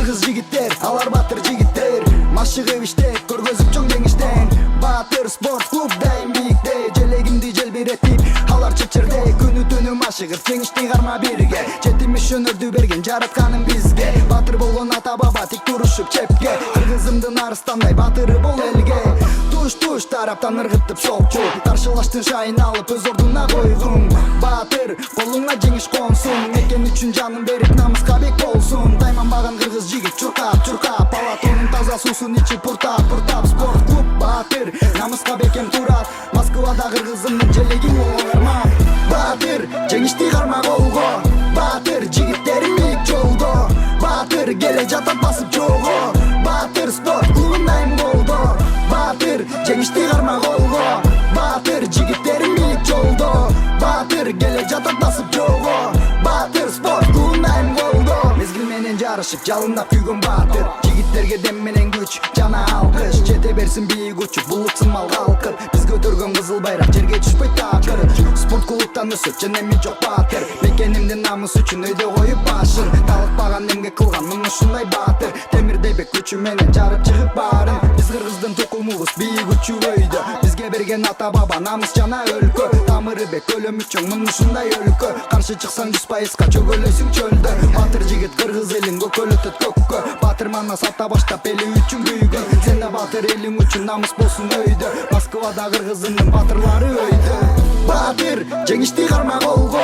кыргыз жигиттер, алар батыр жигиттер. Машыгып иштеп, көргөзүп чоң жеңиштен. Батыр спорт клуб дайым биикте, желегимди желбиретип, алар чечирде. Күнү түнү машыгып, жеңишти карма бирге. Жетимиш өнөрдү берген жаратканым бизге. Батыр болгон ата баба тик турушуп чепке. Кыргызымдын арыстандай батыры бол элге. Туш тараптан ыргытып сокчу, каршылаштын шайын алып өз ордуна койгум. Батыр колуңа жеңиш консун, экен үчүн жанын берип намыска бек болсун. Тайманбаган кыргыз жигит чуркап, палатонун таза суусун ичип пуртап. Спорт клуб батыр, намыска бекем турат. Москвада кыргызымдын желеги боларма. Батыр жеңишти карма колго, батыр жигиттерим бийик жолдо. Батыр келе жатат басып жого, батыр спорт клубун дайым болду. Батыр жеңишти карма колго, батыр жигиттерим бийик жолдо. Батыр келе жатат басып жого, батыр спорт клубун дайым болду. Мезгил менен жарышып жалындап күйгөн батыр, жигиттерге дем менен күч жана алкыш. Жете берсин бийик учуп, булутсун мал калкып. Биз көтөргөн кызыл байрак жерге түшпөйт такыр. Спорт клубтан өсөт жана эми жок батыр, мекенимдин намысы үчүн өйдө коюп башын. Талыкпаган эмге кылган мына ушундай батыр, темирдей күчү менен жарып чыгып баарын. Биз кыргыздын тукумубуз бийик учубөйдө, бизге берген ата баба намыс жана өлкө. Тамыры бек өлөмү чоң мына ушундай өлкө, каршы чыксаң 100%га чөгөлөйсүң чөлдө. Батыр жигит кыргыз элин көкөлөтөт көккө, батыр манас ата баштап эли үчүн күйгөн. Сен да батыр элиң үчүн намыс болсун өйдө, Москвада кыргызымдын батырлары өйдө. Батыр жеңишти карма колго,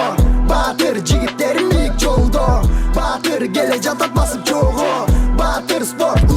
батыр жигиттерим бийик жолдо. Батыр келе жатат басып жого, батыр спорт